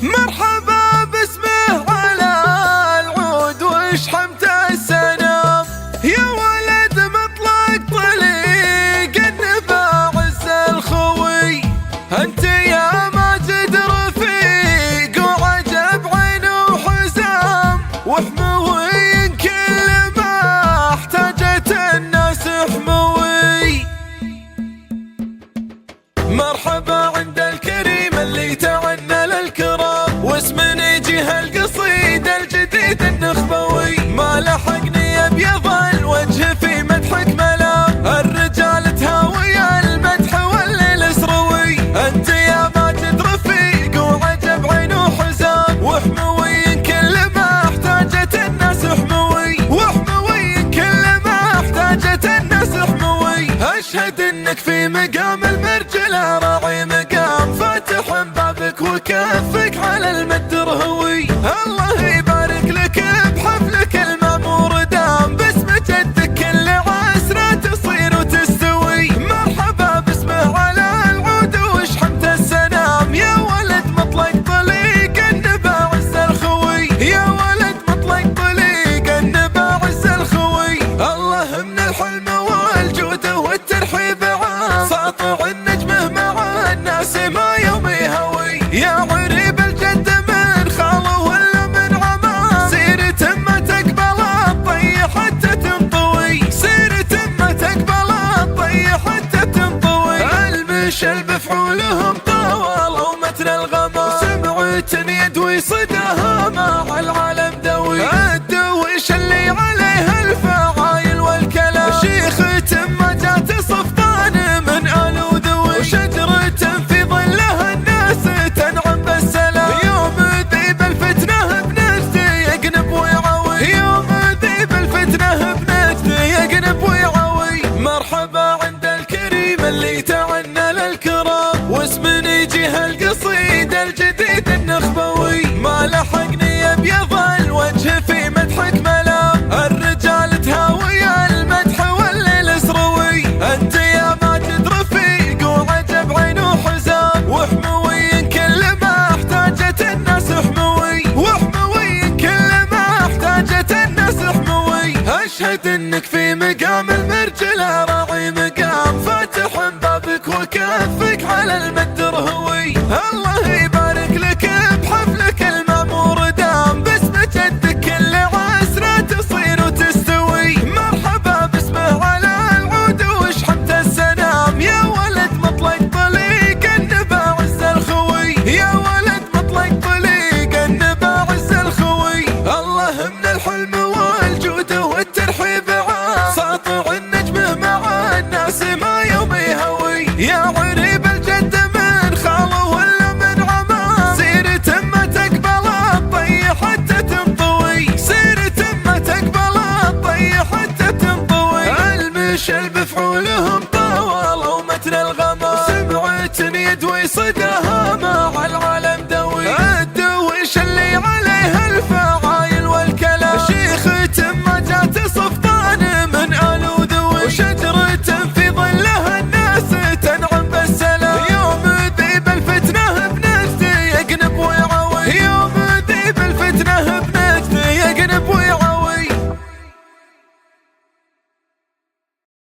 مرحبا باسمه على العود وشحمت السنام، يا ولد مطلق طليق النبا عز الخوي، انت يا ماجد رفيق وعجب عين وحزام، وحموي كل ما احتاجت الناس حموي. مرحبا عند الكريم اللي تعنى للكرام، واسم نجيه القصيد الجديد النخبوي، ما لحقني ابيض الوجه في مدحك ملام، الرجال تهاوي المدح والليل سروي، انت يا ماجد رفيق وعجب عين وحزام، وحموي كل ما احتاجت الناس حموي، وحموي كل ما احتاجت الناس حموي. اشهد انك في مقام المرجله راعي مقام، فاتح بابك وكفك على المد رهوي، الله يبارك لك بحفلك المامور دام، باسم جدك كل عسره تصير وتستوي. مرحبا باسمه على العود وشحمت السنام، يا ولد مطلق طليق النبا عز الخوي، يا ولد مطلق طليق النبا عز الخوي. الله من الحلم والجود والترحيب عام، ساطع النجمه مع الناس ما يوم يهوي، يا عريب الجد من خاله ولا من عمام، سيرة ما تقبل الطي حتى تنطوي، سيرة ما تقبل الطي حتى تنطوي. المشل بفعولهم طوال ومتن الغمام، سمعت يدوي صداها مع العالم دوي، الدويش اللي عليه الفعايل والكلام، شيخة ما جات صفطان من آل وذوي، وشجرة في ظلها الناس تنعم بالسلام، يوم ذيب الفتنة بنجدي يقنب ويعوي، يوم ذيب الفتنة بنجدي يقنب ويعوي. مرحبا عند الكريم اللي تعنى للكرام، واسم نجيه القصيد الجديد النخبوي، ما لحقني ابيض الوجه في مدحك ملام، الرجال تهاوي المدح والليل سروي، انت يا ماجد رفيق وعجب عين وحزام، وحموي كل ما احتاجت الناس حموي، وحموي كل ما احتاجت الناس حموي. اشهد انك في مقام المرجله راعي مقام، فاتح بابك وكفك على المد رهوي، الله يبارك لك بحفلك المامور دام، باسم جدك كل عسره تصير وتستوي. مرحبا باسمه على العود وشحمت السنام، يا ولد مطلق طليق النبا عز الخوي، يا ولد مطلق طليق النبا عز الخوي. الله من الحلم والجود والترحيب عام، ساطع النجمه مع الناس ما يوم يهوي، يا عريب الجد من خاله ولا من عمام، سيرة ما تقبل الطي حتى تنطوي، سيرة ما تقبل الطي حتى تنطوي. المشل بفعولهم طوال ومتن الغمام، سمعت يدوي صداها مع العالم